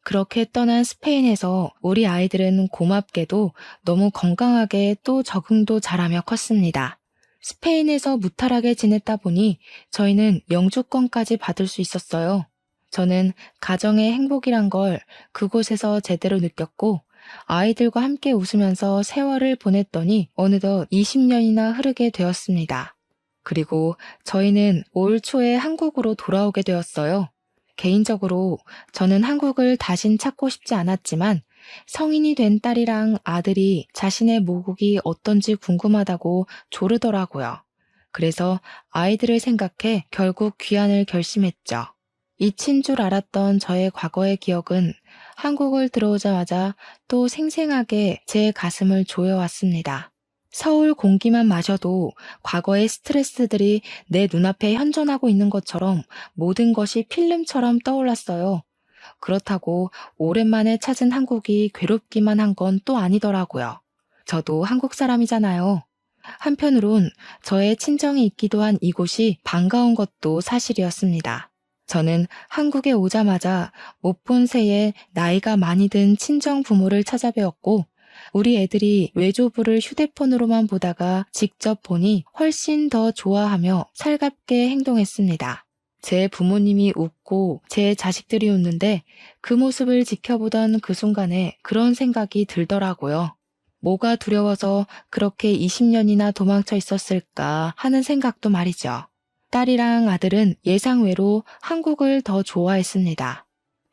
그렇게 떠난 스페인에서 우리 아이들은 고맙게도 너무 건강하게 또 적응도 잘하며 컸습니다. 스페인에서 무탈하게 지냈다 보니 저희는 영주권까지 받을 수 있었어요. 저는 가정의 행복이란 걸 그곳에서 제대로 느꼈고 아이들과 함께 웃으면서 세월을 보냈더니 어느덧 20년이나 흐르게 되었습니다. 그리고 저희는 올 초에 한국으로 돌아오게 되었어요. 개인적으로 저는 한국을 다신 찾고 싶지 않았지만 성인이 된 딸이랑 아들이 자신의 모국이 어떤지 궁금하다고 조르더라고요. 그래서 아이들을 생각해 결국 귀환을 결심했죠. 잊힌 줄 알았던 저의 과거의 기억은 한국을 들어오자마자 또 생생하게 제 가슴을 조여왔습니다. 서울 공기만 마셔도 과거의 스트레스들이 내 눈앞에 현존하고 있는 것처럼 모든 것이 필름처럼 떠올랐어요. 그렇다고 오랜만에 찾은 한국이 괴롭기만 한 건 또 아니더라고요. 저도 한국 사람이잖아요. 한편으론 저의 친정이 있기도 한 이곳이 반가운 것도 사실이었습니다. 저는 한국에 오자마자 못 본 새에 나이가 많이 든 친정 부모를 찾아뵈었고, 우리 애들이 외조부를 휴대폰으로만 보다가 직접 보니 훨씬 더 좋아하며 살갑게 행동했습니다. 제 부모님이 웃고 제 자식들이 웃는데 그 모습을 지켜보던 그 순간에 그런 생각이 들더라고요. 뭐가 두려워서 그렇게 20년이나 도망쳐 있었을까 하는 생각도 말이죠. 딸이랑 아들은 예상외로 한국을 더 좋아했습니다.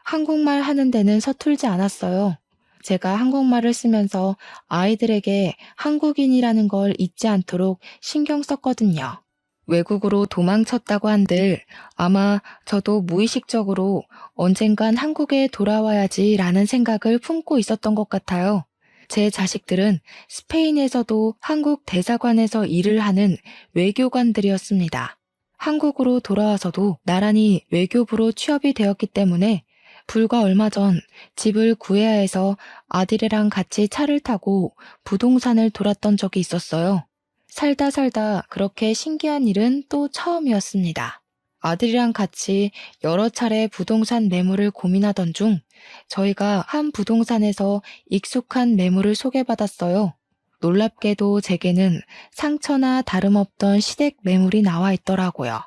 한국말 하는 데는 서툴지 않았어요. 제가 한국말을 쓰면서 아이들에게 한국인이라는 걸 잊지 않도록 신경 썼거든요. 외국으로 도망쳤다고 한들 아마 저도 무의식적으로 언젠간 한국에 돌아와야지라는 생각을 품고 있었던 것 같아요. 제 자식들은 스페인에서도 한국 대사관에서 일을 하는 외교관들이었습니다. 한국으로 돌아와서도 나란히 외교부로 취업이 되었기 때문에 불과 얼마 전 집을 구해야 해서 아들이랑 같이 차를 타고 부동산을 돌았던 적이 있었어요. 살다 살다 그렇게 신기한 일은 또 처음이었습니다. 아들이랑 같이 여러 차례 부동산 매물을 고민하던 중 저희가 한 부동산에서 익숙한 매물을 소개받았어요. 놀랍게도 제게는 상처나 다름없던 시댁 매물이 나와 있더라고요.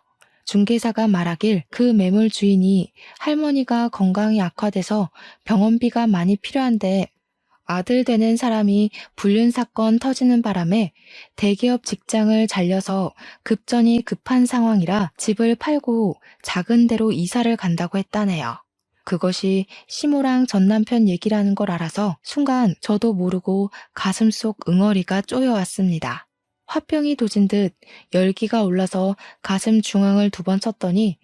중개사가 말하길 그 매물 주인이 할머니가 건강이 악화돼서 병원비가 많이 필요한데 아들 되는 사람이 불륜 사건 터지는 바람에 대기업 직장을 잘려서 급전이 급한 상황이라 집을 팔고 작은 데로 이사를 간다고 했다네요. 그것이 시모랑 전 남편 얘기라는 걸 알아서 순간 저도 모르고 가슴속 응어리가 쪼여왔습니다. 화병이 도진 듯 열기가 올라서 가슴 중앙을 2번 쳤더니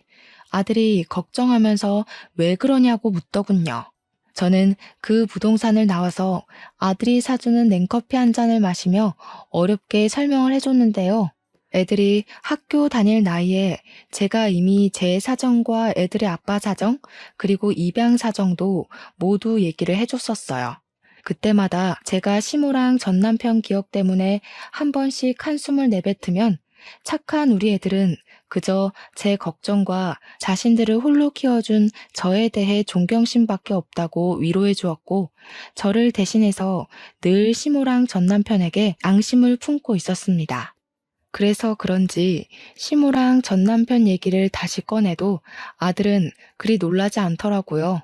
아들이 걱정하면서 왜 그러냐고 묻더군요. 저는 그 부동산을 나와서 아들이 사주는 냉커피 한 잔을 마시며 어렵게 설명을 해줬는데요. 애들이 학교 다닐 나이에 제가 이미 제 사정과 애들의 아빠 사정, 그리고 입양 사정도 모두 얘기를 해줬었어요. 그때마다 제가 시모랑 전 남편 기억 때문에 한 번씩 한숨을 내뱉으면 착한 우리 애들은 그저 제 걱정과 자신들을 홀로 키워준 저에 대해 존경심밖에 없다고 위로해 주었고, 저를 대신해서 늘 시모랑 전 남편에게 앙심을 품고 있었습니다. 그래서 그런지 시모랑 전 남편 얘기를 다시 꺼내도 아들은 그리 놀라지 않더라고요.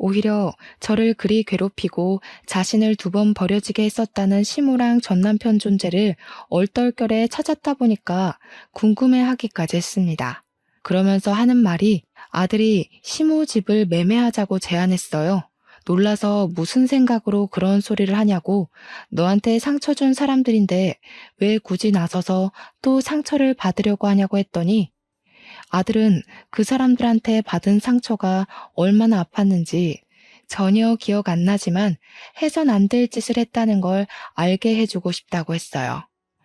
오히려 저를 그리 괴롭히고 자신을 2번 버려지게 했었다는 시모랑 전 남편 존재를 얼떨결에 찾았다 보니까 궁금해하기까지 했습니다. 그러면서 하는 말이 아들이 시모 집을 매매하자고 제안했어요. 놀라서 무슨 생각으로 그런 소리를 하냐고, 너한테 상처 준 사람들인데 왜 굳이 나서서 또 상처를 받으려고 하냐고 했더니 아들은 그 사람들한테 받은 상처가 얼마나 아팠는지 전혀 기억 안 나지만 해선 안 될 짓을 했다는 걸 알게 해주고 싶다고 했어요.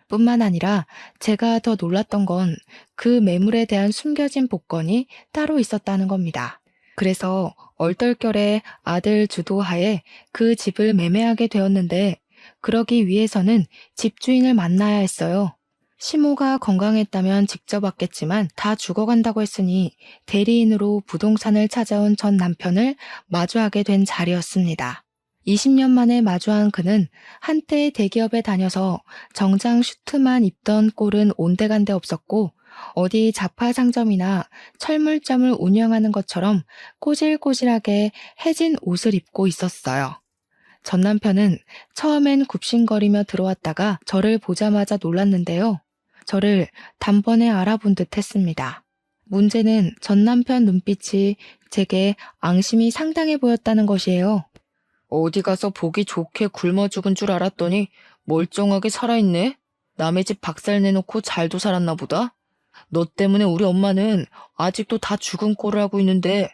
뿐만 아니라 제가 더 놀랐던 건 그 매물에 대한 숨겨진 복권이 따로 있었다는 겁니다. 그래서 얼떨결에 아들 주도하에 그 집을 매매하게 되었는데 그러기 위해서는 집주인을 만나야 했어요. 시모가 건강했다면 직접 왔겠지만 다 죽어간다고 했으니 대리인으로 부동산을 찾아온 전 남편을 마주하게 된 자리였습니다. 20년 만에 마주한 그는 한때 대기업에 다녀서 정장 슈트만 입던 꼴은 온데간데 없었고 어디 잡화 상점이나 철물점을 운영하는 것처럼 꼬질꼬질하게 해진 옷을 입고 있었어요. 전 남편은 처음엔 굽신거리며 들어왔다가 저를 보자마자 놀랐는데요. 저를 단번에 알아본 듯 했습니다. 문제는 전 남편 눈빛이 제게 앙심이 상당해 보였다는 것이에요. 어디 가서 보기 좋게 굶어 죽은 줄 알았더니 멀쩡하게 살아있네. 남의 집 박살 내놓고 잘도 살았나 보다. 너 때문에 우리 엄마는 아직도 다 죽은 꼴을 하고 있는데.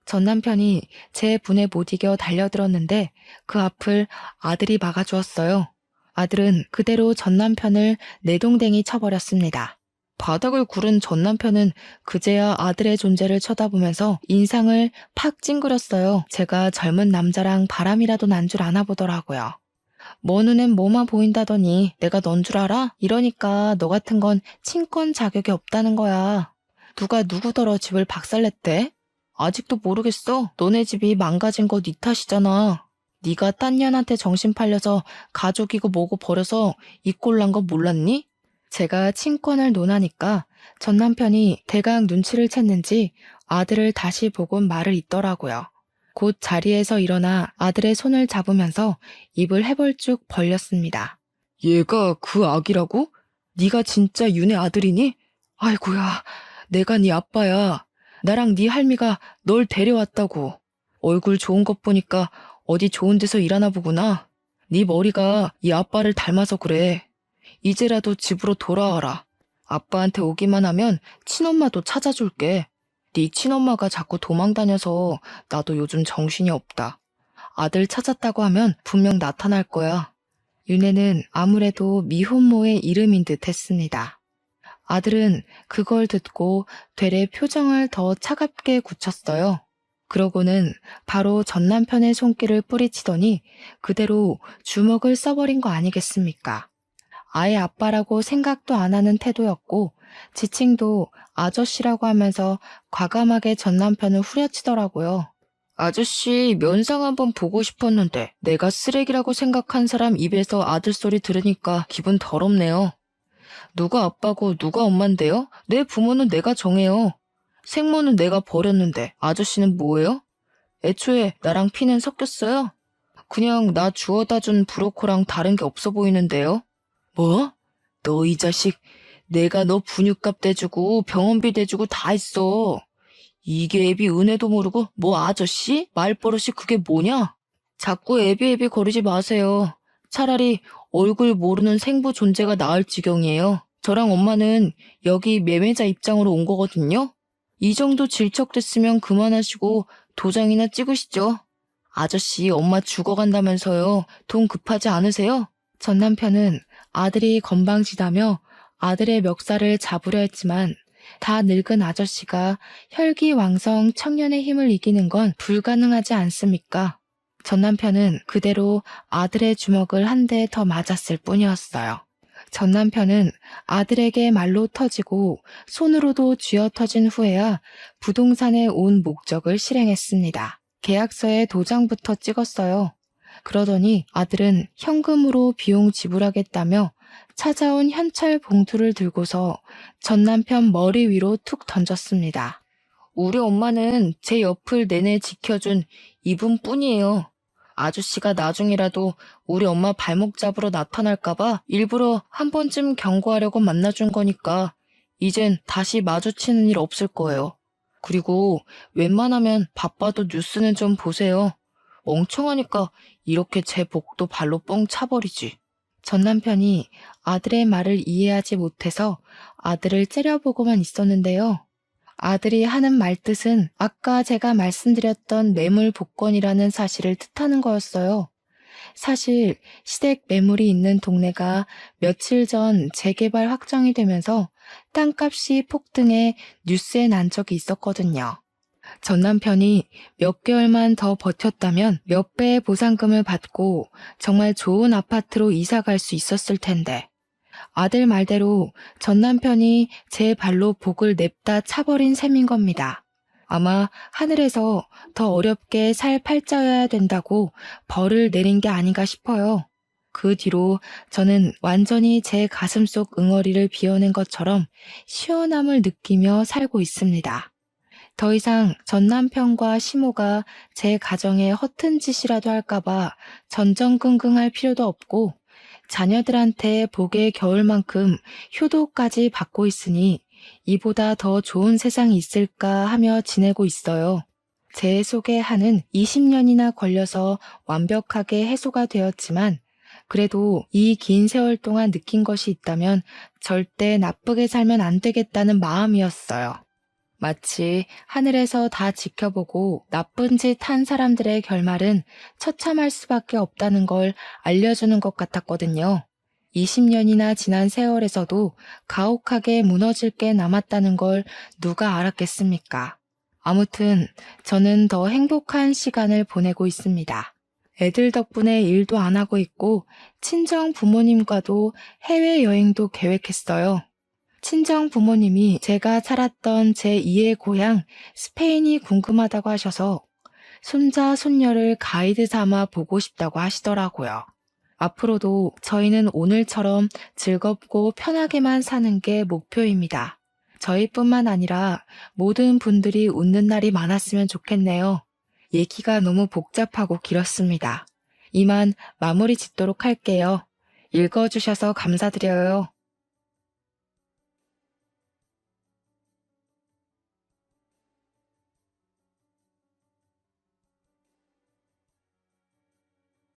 전 남편이 제 분에 못 이겨 달려들었는데 그 앞을 아들이 막아주었어요. 아들은 그대로 전 남편을 내동댕이 쳐버렸습니다. 바닥을 구른 전 남편은 그제야 아들의 존재를 쳐다보면서 인상을 팍 찡그렸어요. 제가 젊은 남자랑 바람이라도 난 줄 아나 보더라고요. 뭐 눈엔 뭐만 보인다더니 내가 넌 줄 알아? 이러니까 너 같은 건 친권 자격이 없다는 거야. 누가 누구더러 집을 박살냈대? 아직도 모르겠어? 너네 집이 망가진 거 네 탓이잖아. 네가 딴 년한테 정신 팔려서 가족이고 뭐고 버려서 이 꼴 난 거 몰랐니? 제가 친권을 논하니까 전 남편이 대강 눈치를 챘는지 아들을 다시 보곤 말을 잇더라고요. 곧 자리에서 일어나 아들의 손을 잡으면서 입을 해벌쭉 벌렸습니다. 얘가 그 아기라고? 네가 진짜 윤의 아들이니? 아이고야, 내가 네 아빠야. 나랑 네 할미가 널 데려왔다고. 얼굴 좋은 것 보니까 어디 좋은 데서 일하나 보구나. 네 머리가 이 아빠를 닮아서 그래. 이제라도 집으로 돌아와라. 아빠한테 오기만 하면 친엄마도 찾아줄게. 네 친엄마가 자꾸 도망다녀서 나도 요즘 정신이 없다. 아들 찾았다고 하면 분명 나타날 거야. 윤혜는 아무래도 미혼모의 이름인 듯 했습니다. 아들은 그걸 듣고 되레 표정을 더 차갑게 굳혔어요. 그러고는 바로 전 남편의 손길을 뿌리치더니 그대로 주먹을 써버린 거 아니겠습니까? 아예 아빠라고 생각도 안 하는 태도였고 지칭도 아저씨라고 하면서 과감하게 전 남편을 후려치더라고요. 아저씨 면상 한번 보고 싶었는데 내가 쓰레기라고 생각한 사람 입에서 아들 소리 들으니까 기분 더럽네요. 누가 아빠고 누가 엄만데요? 내 부모는 내가 정해요. 생모는 내가 버렸는데 아저씨는 뭐예요? 애초에 나랑 피는 섞였어요? 그냥 나 주워다 준 브로커랑 다른 게 없어 보이는데요? 뭐? 너 이 자식, 내가 너 분유값 대주고 병원비 대주고 다 했어. 이게 애비 은혜도 모르고 뭐 아저씨? 말버릇이 그게 뭐냐? 자꾸 애비 거리지 마세요. 차라리 얼굴 모르는 생부 존재가 나을 지경이에요. 저랑 엄마는 여기 매매자 입장으로 온 거거든요. 이 정도 질척됐으면 그만하시고 도장이나 찍으시죠. 아저씨 엄마 죽어간다면서요. 돈 급하지 않으세요? 전 남편은 아들이 건방지다며 아들의 멱살을 잡으려 했지만 다 늙은 아저씨가 혈기왕성 청년의 힘을 이기는 건 불가능하지 않습니까? 전 남편은 그대로 아들의 주먹을 한 대 더 맞았을 뿐이었어요. 전 남편은 아들에게 말로 터지고 손으로도 쥐어 터진 후에야 부동산에 온 목적을 실행했습니다. 계약서에 도장부터 찍었어요. 그러더니 아들은 현금으로 비용 지불하겠다며 찾아온 현찰 봉투를 들고서 전 남편 머리 위로 툭 던졌습니다. 우리 엄마는 제 옆을 내내 지켜준 이분뿐이에요. 아저씨가 나중이라도 우리 엄마 발목 잡으러 나타날까봐 일부러 한 번쯤 경고하려고 만나준 거니까 이젠 다시 마주치는 일 없을 거예요. 그리고 웬만하면 바빠도 뉴스는 좀 보세요. 멍청하니까 이렇게 제 복도 발로 뻥 차버리지. 전 남편이 아들의 말을 이해하지 못해서 아들을 째려보고만 있었는데요. 아들이 하는 말뜻은 아까 제가 말씀드렸던 매물 복권이라는 사실을 뜻하는 거였어요. 사실 시댁 매물이 있는 동네가 며칠 전 재개발 확정이 되면서 땅값이 폭등해 뉴스에 난 적이 있었거든요. 전 남편이 몇 개월만 더 버텼다면 몇 배의 보상금을 받고 정말 좋은 아파트로 이사 갈 수 있었을 텐데 아들 말대로 전 남편이 제 발로 복을 냅다 차버린 셈인 겁니다. 아마 하늘에서 더 어렵게 살 팔자여야 된다고 벌을 내린 게 아닌가 싶어요. 그 뒤로 저는 완전히 제 가슴속 응어리를 비워낸 것처럼 시원함을 느끼며 살고 있습니다. 더 이상 전 남편과 시모가 제 가정에 허튼 짓이라도 할까봐 전전긍긍할 필요도 없고 자녀들한테 복에 겨울 만큼 효도까지 받고 있으니 이보다 더 좋은 세상이 있을까 하며 지내고 있어요. 제 속에 한은 20년이나 걸려서 완벽하게 해소가 되었지만 그래도 이 긴 세월 동안 느낀 것이 있다면 절대 나쁘게 살면 안 되겠다는 마음이었어요. 마치 하늘에서 다 지켜보고 나쁜 짓 한 사람들의 결말은 처참할 수밖에 없다는 걸 알려주는 것 같았거든요. 20년이나 지난 세월에서도 가혹하게 무너질 게 남았다는 걸 누가 알았겠습니까? 아무튼 저는 더 행복한 시간을 보내고 있습니다. 애들 덕분에 일도 안 하고 있고 친정 부모님과도 해외여행도 계획했어요. 친정 부모님이 제가 살았던 제2의 고향 스페인이 궁금하다고 하셔서 손자, 손녀를 가이드 삼아 보고 싶다고 하시더라고요. 앞으로도 저희는 오늘처럼 즐겁고 편하게만 사는 게 목표입니다. 저희뿐만 아니라 모든 분들이 웃는 날이 많았으면 좋겠네요. 얘기가 너무 복잡하고 길었습니다. 이만 마무리 짓도록 할게요. 읽어주셔서 감사드려요.